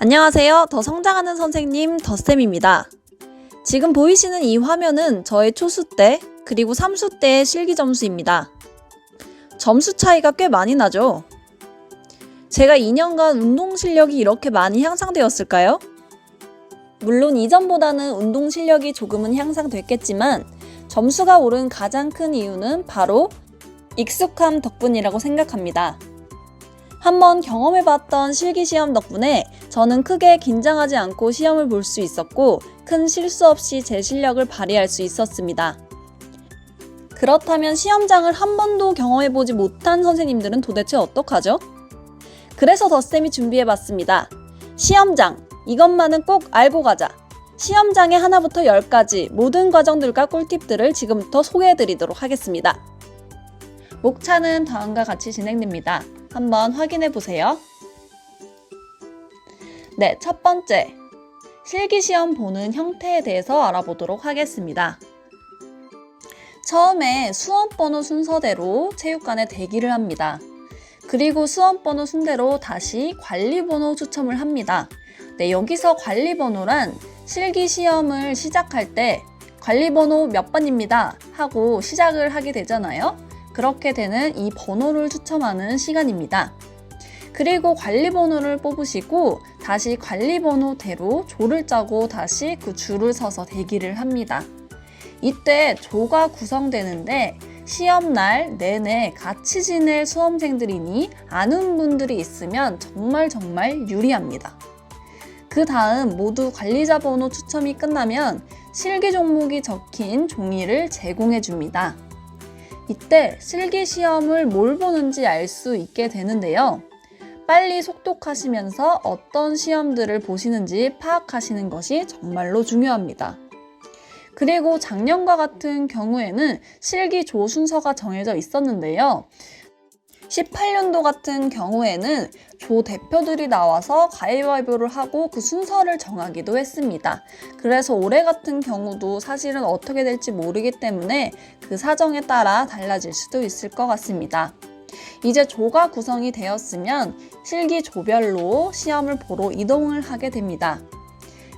안녕하세요. 더 성장하는 선생님 더쌤입니다. 지금 보이시는 이 화면은 저의 초수 때 그리고 3수 때의 실기 점수입니다. 점수 차이가 꽤 많이 나죠? 제가 2년간 운동 실력이 이렇게 많이 향상되었을까요? 물론 이전보다는 운동 실력이 조금은 향상됐겠지만 점수가 오른 가장 큰 이유는 바로 익숙함 덕분이라고 생각합니다. 한번 경험해봤던 실기시험 덕분에 저는 크게 긴장하지 않고 시험을 볼 수 있었고 큰 실수 없이 제 실력을 발휘할 수 있었습니다. 그렇다면 시험장을 한 번도 경험해보지 못한 선생님들은 도대체 어떡하죠? 그래서 더쌤이 준비해봤습니다. 시험장, 이것만은 꼭 알고 가자. 시험장의 하나부터 10까지 모든 과정들과 꿀팁들을 지금부터 소개해드리도록 하겠습니다. 목차는 다음과 같이 진행됩니다. 한번 확인해 보세요. 네, 첫 번째, 실기시험 보는 형태에 대해서 알아보도록 하겠습니다. 처음에 수험번호 순서대로 체육관에 대기를 합니다. 그리고 수험번호 순대로 다시 관리번호 추첨을 합니다. 네, 여기서 관리번호란 실기시험을 시작할 때 관리번호 몇 번입니다 하고 시작을 하게 되잖아요. 그렇게 되는 이 번호를 추첨하는 시간입니다. 그리고 관리번호를 뽑으시고 다시 관리번호대로 조를 짜고 다시 그 줄을 서서 대기를 합니다. 이때 조가 구성되는데 시험날 내내 같이 지낼 수험생들이니 아는 분들이 있으면 정말 유리합니다. 그 다음 모두 관리자 번호 추첨이 끝나면 실기 종목이 적힌 종이를 제공해 줍니다. 이때 실기시험을 뭘 보는지 알 수 있게 되는데요. 빨리 속독하시면서 어떤 시험들을 보시는지 파악하시는 것이 정말로 중요합니다. 그리고 작년과 같은 경우에는 실기조 순서가 정해져 있었는데요. 18년도 같은 경우에는 조 대표들이 나와서 가위바위보를 하고 그 순서를 정하기도 했습니다. 그래서 올해 같은 경우도 사실은 어떻게 될지 모르기 때문에 그 사정에 따라 달라질 수도 있을 것 같습니다. 이제 조가 구성이 되었으면 실기 조별로 시험을 보러 이동을 하게 됩니다.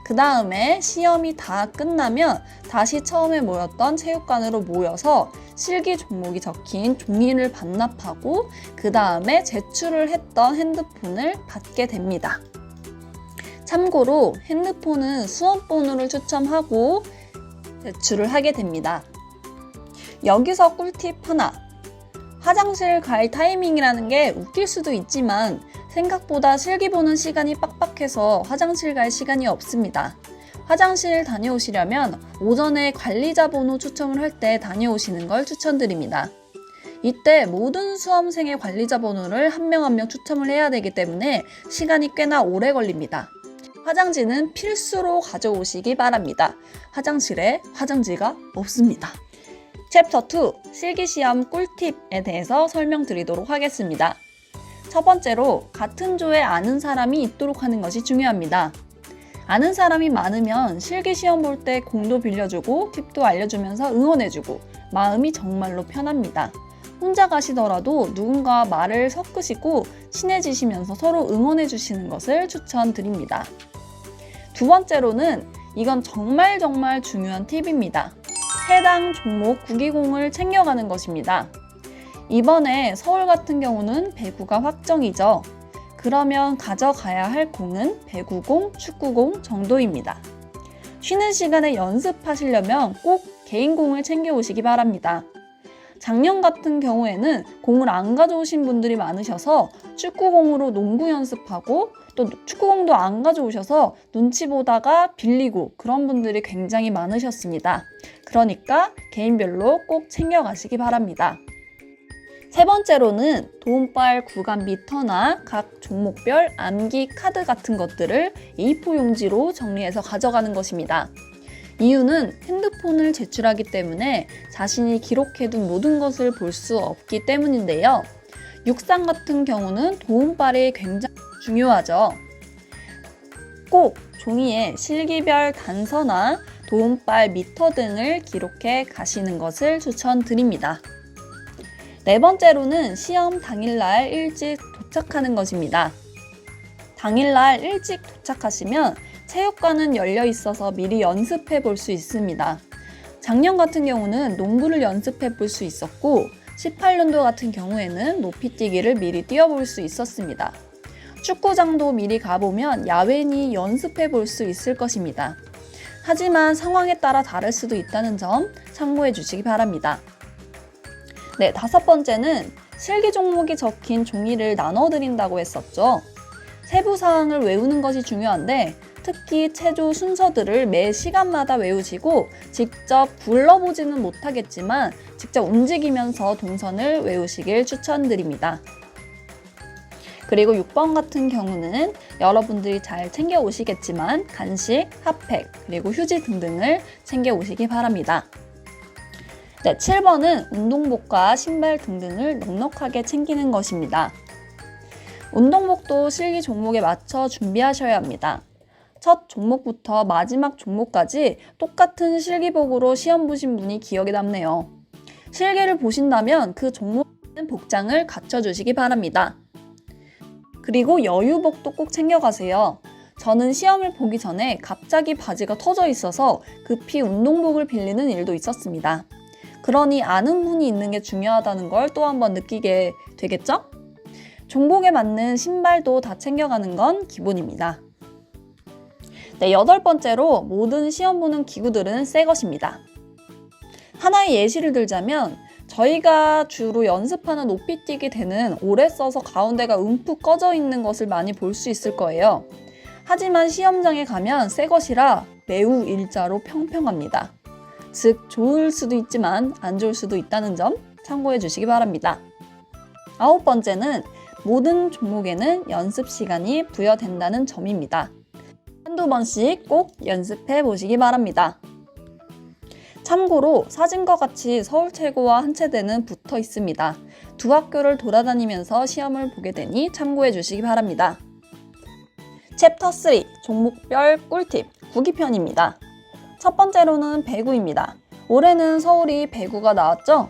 그 다음에 시험이 다 끝나면 다시 처음에 모였던 체육관으로 모여서 실기 종목이 적힌 종이를 반납하고 그 다음에 제출을 했던 핸드폰을 받게 됩니다. 참고로 핸드폰은 수험번호를 추첨하고 제출을 하게 됩니다. 여기서 꿀팁 하나. 화장실 갈 타이밍이라는 게 웃길 수도 있지만 생각보다 실기 보는 시간이 빡빡해서 화장실 갈 시간이 없습니다. 화장실 다녀오시려면 오전에 관리자 번호 추첨을 할 때 다녀오시는 걸 추천드립니다. 이때 모든 수험생의 관리자 번호를 한 명 한 명 추첨을 해야 되기 때문에 시간이 꽤나 오래 걸립니다. 화장지는 필수로 가져오시기 바랍니다. 화장실에 화장지가 없습니다. 챕터 2, 실기시험 꿀팁에 대해서 설명드리도록 하겠습니다. 첫 번째로 같은 조에 아는 사람이 있도록 하는 것이 중요합니다. 아는 사람이 많으면 실기시험 볼 때 공도 빌려주고 팁도 알려주면서 응원해주고 마음이 정말로 편합니다. 혼자 가시더라도 누군가 말을 섞으시고 친해지시면서 서로 응원해주시는 것을 추천드립니다. 두 번째로는 이건 정말 중요한 팁입니다. 해당 종목 구기공을 챙겨가는 것입니다. 이번에 서울 같은 경우는 배구가 확정이죠. 그러면 가져가야 할 공은 배구공, 축구공 정도입니다. 쉬는 시간에 연습하시려면 꼭 개인공을 챙겨오시기 바랍니다. 작년 같은 경우에는 공을 안 가져오신 분들이 많으셔서 축구공으로 농구 연습하고 또 축구공도 안 가져오셔서 눈치 보다가 빌리고 그런 분들이 굉장히 많으셨습니다. 그러니까 개인별로 꼭 챙겨가시기 바랍니다. 세 번째로는 도움빨 구간 미터나 각 종목별 암기 카드 같은 것들을 A4 용지로 정리해서 가져가는 것입니다. 이유는 핸드폰을 제출하기 때문에 자신이 기록해둔 모든 것을 볼 수 없기 때문인데요. 육상 같은 경우는 도움빨이 굉장히 중요하죠. 꼭 종이에 실기별 단서나 도움빨 미터 등을 기록해 가시는 것을 추천드립니다. 네 번째로는 시험 당일날 일찍 도착하는 것입니다. 당일날 일찍 도착하시면 체육관은 열려 있어서 미리 연습해 볼 수 있습니다. 작년 같은 경우는 농구를 연습해 볼 수 있었고 18년도 같은 경우에는 높이뛰기를 미리 뛰어볼 수 있었습니다. 축구장도 미리 가보면 야외니 연습해 볼 수 있을 것입니다. 하지만 상황에 따라 다를 수도 있다는 점 참고해 주시기 바랍니다. 네, 5번째는 실기 종목이 적힌 종이를 나눠드린다고 했었죠. 세부 사항을 외우는 것이 중요한데 특히 체조 순서들을 매 시간마다 외우시고 직접 불러보지는 못하겠지만 직접 움직이면서 동선을 외우시길 추천드립니다. 그리고 6번 같은 경우는 여러분들이 잘 챙겨 오시겠지만 간식, 핫팩, 그리고 휴지 등등을 챙겨 오시기 바랍니다. 네, 7번은 운동복과 신발 등등을 넉넉하게 챙기는 것입니다. 운동복도 실기 종목에 맞춰 준비하셔야 합니다. 첫 종목부터 마지막 종목까지 똑같은 실기복으로 시험 보신 분이 기억에 남네요. 실기를 보신다면 그 종목에 복장을 갖춰주시기 바랍니다. 그리고 여유복도 꼭 챙겨가세요. 저는 시험을 보기 전에 갑자기 바지가 터져 있어서 급히 운동복을 빌리는 일도 있었습니다. 그러니 아는 분이 있는 게 중요하다는 걸 또 한번 느끼게 되겠죠? 종목에 맞는 신발도 다 챙겨가는 건 기본입니다. 네, 8번째로 모든 시험 보는 기구들은 새 것입니다. 하나의 예시를 들자면 저희가 주로 연습하는 높이뛰기 대는 오래 써서 가운데가 움푹 꺼져 있는 것을 많이 볼 수 있을 거예요. 하지만 시험장에 가면 새 것이라 매우 일자로 평평합니다. 즉 좋을 수도 있지만 안 좋을 수도 있다는 점 참고해 주시기 바랍니다. 9번째는 모든 종목에는 연습 시간이 부여된다는 점입니다. 한두 번씩 꼭 연습해 보시기 바랍니다. 참고로 사진과 같이 서울체고와 한체대는 붙어 있습니다. 두 학교를 돌아다니면서 시험을 보게 되니 참고해 주시기 바랍니다. 챕터 3 종목별 꿀팁 구기편입니다. 첫 번째로는 배구입니다. 올해는 서울이 배구가 나왔죠?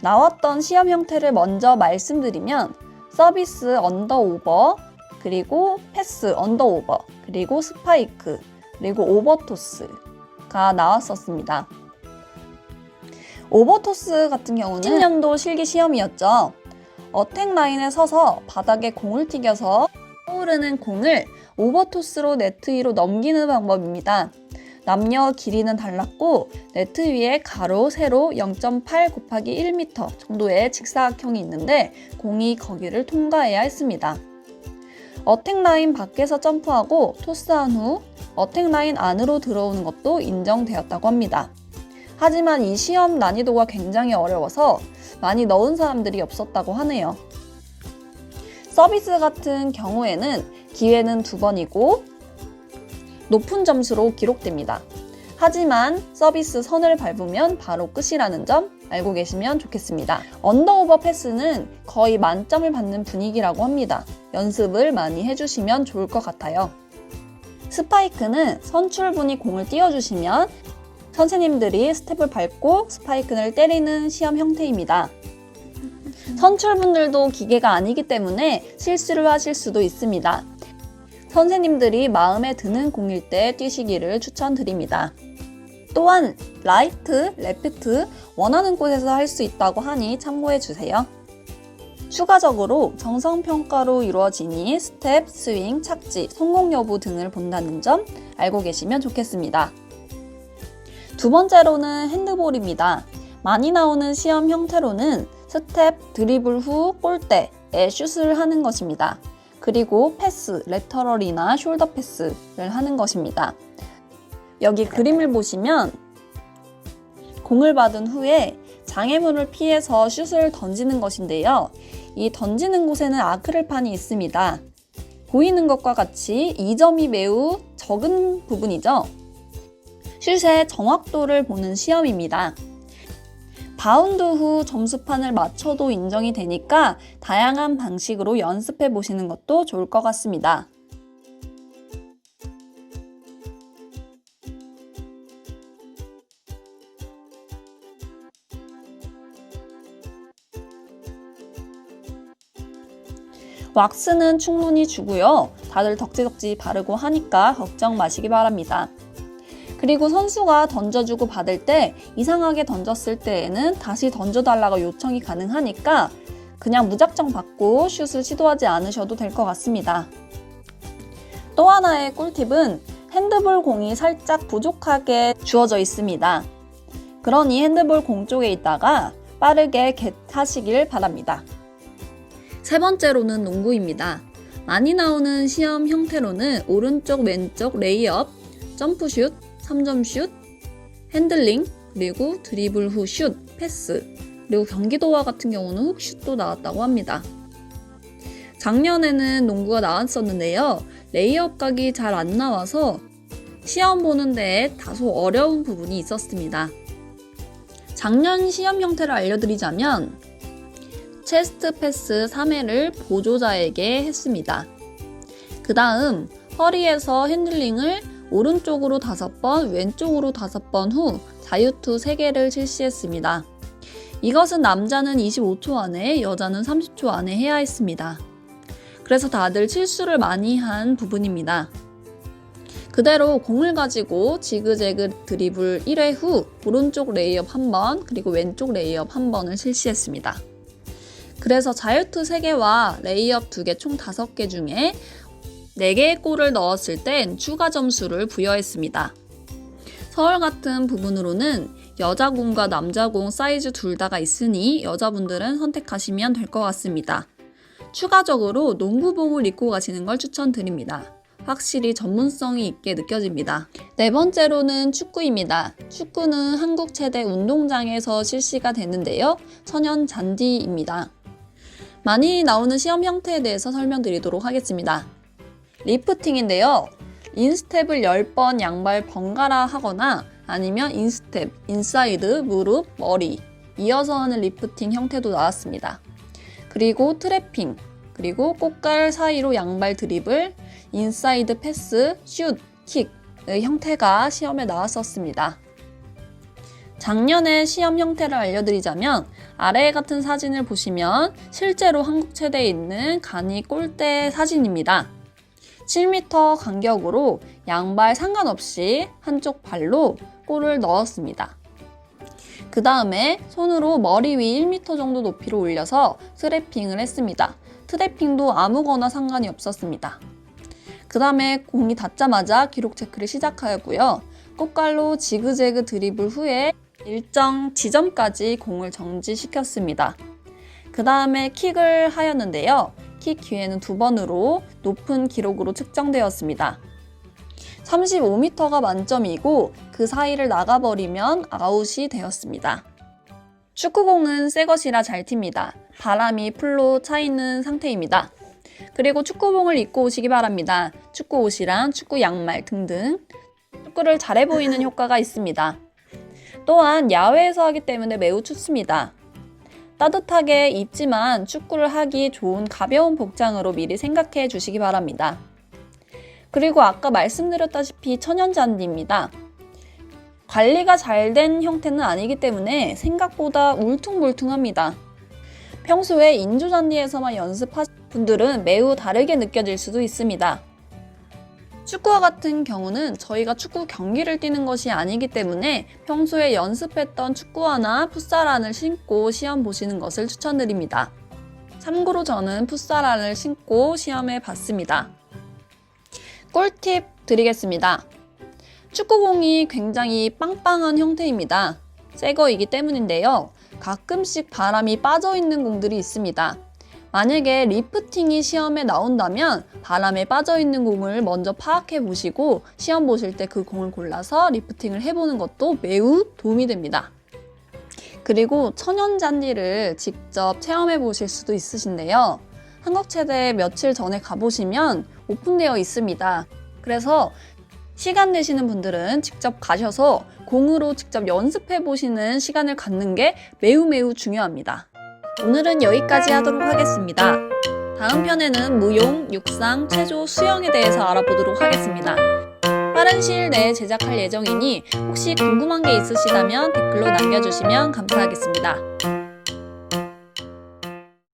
나왔던 시험 형태를 먼저 말씀드리면 서비스 언더오버, 그리고 패스 언더오버, 그리고 스파이크, 그리고 오버토스가 나왔었습니다. 오버토스 같은 경우는 10년도 실기 시험이었죠. 어택 라인에 서서 바닥에 공을 튀겨서 떠오르는 공을 오버토스로 네트 위로 넘기는 방법입니다. 남녀 길이는 달랐고 네트 위에 가로, 세로 0.8 곱하기 1m 정도의 직사각형이 있는데 공이 거기를 통과해야 했습니다. 어택 라인 밖에서 점프하고 토스한 후 어택 라인 안으로 들어오는 것도 인정되었다고 합니다. 하지만 이 시험 난이도가 굉장히 어려워서 많이 넣은 사람들이 없었다고 하네요. 서비스 같은 경우에는 기회는 2번이고 높은 점수로 기록됩니다. 하지만 서비스 선을 밟으면 바로 끝이라는 점 알고 계시면 좋겠습니다. 언더오버 패스는 거의 만점을 받는 분위기라고 합니다. 연습을 많이 해주시면 좋을 것 같아요. 스파이크는 선출분이 공을 띄워주시면 선생님들이 스텝을 밟고 스파이크를 때리는 시험 형태입니다. 선출분들도 기계가 아니기 때문에 실수를 하실 수도 있습니다. 선생님들이 마음에 드는 공일 때 뛰시기를 추천드립니다. 또한 라이트, 레프트 원하는 곳에서 할 수 있다고 하니 참고해 주세요. 추가적으로 정성평가로 이루어지니 스텝, 스윙, 착지, 성공 여부 등을 본다는 점 알고 계시면 좋겠습니다. 두 번째로는 핸드볼입니다. 많이 나오는 시험 형태로는 스텝, 드리블 후 골대에 슛을 하는 것입니다. 그리고 패스, 레터럴이나 숄더 패스를 하는 것입니다. 여기 그림을 보시면 공을 받은 후에 장애물을 피해서 슛을 던지는 것인데요. 이 던지는 곳에는 아크릴판이 있습니다. 보이는 것과 같이 2점이 매우 적은 부분이죠. 슛의 정확도를 보는 시험입니다. 바운드 후 점수판을 맞춰도 인정이 되니까 다양한 방식으로 연습해 보시는 것도 좋을 것 같습니다. 왁스는 충분히 주고요. 다들 덕지덕지 바르고 하니까 걱정 마시기 바랍니다. 그리고 선수가 던져주고 받을 때 이상하게 던졌을 때에는 다시 던져달라고 요청이 가능하니까 그냥 무작정 받고 슛을 시도하지 않으셔도 될 것 같습니다. 또 하나의 꿀팁은 핸드볼 공이 살짝 부족하게 주어져 있습니다. 그러니 핸드볼 공 쪽에 있다가 빠르게 겟하시길 바랍니다. 세 번째로는 농구입니다. 많이 나오는 시험 형태로는 오른쪽, 왼쪽 레이업, 점프슛, 3점슛, 핸들링, 그리고 드리블 후 슛, 패스, 그리고 경기도와 같은 경우는 훅슛도 나왔다고 합니다. 작년에는 농구가 나왔었는데요. 레이업 각이 잘 안 나와서 시험 보는 데에 다소 어려운 부분이 있었습니다. 작년 시험 형태를 알려드리자면 체스트 패스 3회를 보조자에게 했습니다. 그 다음 허리에서 핸들링을 오른쪽으로 5번, 왼쪽으로 5번 후 자유투 3개를 실시했습니다. 이것은 남자는 25초 안에, 여자는 30초 안에 해야 했습니다. 그래서 다들 실수를 많이 한 부분입니다. 그대로 공을 가지고 지그재그 드리블 1회 후 오른쪽 레이업 1번, 그리고 왼쪽 레이업 1번을 실시했습니다. 그래서 자유투 3개와 레이업 2개 총 5개 중에 4개의 골을 넣었을 땐 추가 점수를 부여했습니다. 서울 같은 부분으로는 여자공과 남자공 사이즈 둘 다가 있으니 여자분들은 선택하시면 될 것 같습니다. 추가적으로 농구복을 입고 가시는 걸 추천드립니다. 확실히 전문성이 있게 느껴집니다. 네 번째로는 축구입니다. 축구는 한국 최대 운동장에서 실시가 되는데요. 천연 잔디입니다. 많이 나오는 시험 형태에 대해서 설명드리도록 하겠습니다. 리프팅인데요. 인스텝을 10번 양발 번갈아 하거나 아니면 인스텝, 인사이드, 무릎, 머리 이어서 하는 리프팅 형태도 나왔습니다. 그리고 트래핑, 그리고 꽃갈 사이로 양발 드리블, 인사이드 패스, 슛, 킥의 형태가 시험에 나왔었습니다. 작년에 시험 형태를 알려드리자면 아래 같은 사진을 보시면 실제로 한국 체대에 있는 간이 골대 사진입니다. 7m 간격으로 양발 상관없이 한쪽 발로 골을 넣었습니다. 그 다음에 손으로 머리 위 1m 정도 높이로 올려서 트래핑을 했습니다. 트래핑도 아무거나 상관이 없었습니다. 그 다음에 공이 닿자마자 기록 체크를 시작하였고요. 꽃갈로 지그재그 드리블 후에 일정 지점까지 공을 정지시켰습니다. 그 다음에 킥을 하였는데요. 킥 기회는 2번으로 높은 기록으로 측정되었습니다. 35m가 만점이고 그 사이를 나가버리면 아웃이 되었습니다. 축구공은 새 것이라 잘 튑니다. 바람이 풀로 차 있는 상태입니다. 그리고 축구공을 입고 오시기 바랍니다. 축구 옷이랑 축구 양말 등등 축구를 잘해 보이는 효과가 있습니다. 또한 야외에서 하기 때문에 매우 춥습니다. 따뜻하게 입지만 축구를 하기 좋은 가벼운 복장으로 미리 생각해 주시기 바랍니다. 그리고 아까 말씀드렸다시피 천연잔디입니다. 관리가 잘 된 형태는 아니기 때문에 생각보다 울퉁불퉁합니다. 평소에 인조잔디에서만 연습하신 분들은 매우 다르게 느껴질 수도 있습니다. 축구와 같은 경우는 저희가 축구 경기를 뛰는 것이 아니기 때문에 평소에 연습했던 축구화나 풋살안을 신고 시험 보시는 것을 추천드립니다. 참고로 저는 풋살안을 신고 시험에 봤습니다. 꿀팁 드리겠습니다. 축구공이 굉장히 빵빵한 형태입니다. 새 거이기 때문인데요. 가끔씩 바람이 빠져있는 공들이 있습니다. 만약에 리프팅이 시험에 나온다면 바람에 빠져있는 공을 먼저 파악해 보시고 시험 보실 때 그 공을 골라서 리프팅을 해보는 것도 매우 도움이 됩니다. 그리고 천연잔디를 직접 체험해 보실 수도 있으신데요. 한국체대 며칠 전에 가보시면 오픈되어 있습니다. 그래서 시간 되시는 분들은 직접 가셔서 공으로 직접 연습해 보시는 시간을 갖는 게 매우 중요합니다. 오늘은 여기까지 하도록 하겠습니다. 다음 편에는 무용, 육상, 체조, 수영에 대해서 알아보도록 하겠습니다. 빠른 시일 내에 제작할 예정이니 혹시 궁금한 게 있으시다면 댓글로 남겨주시면 감사하겠습니다.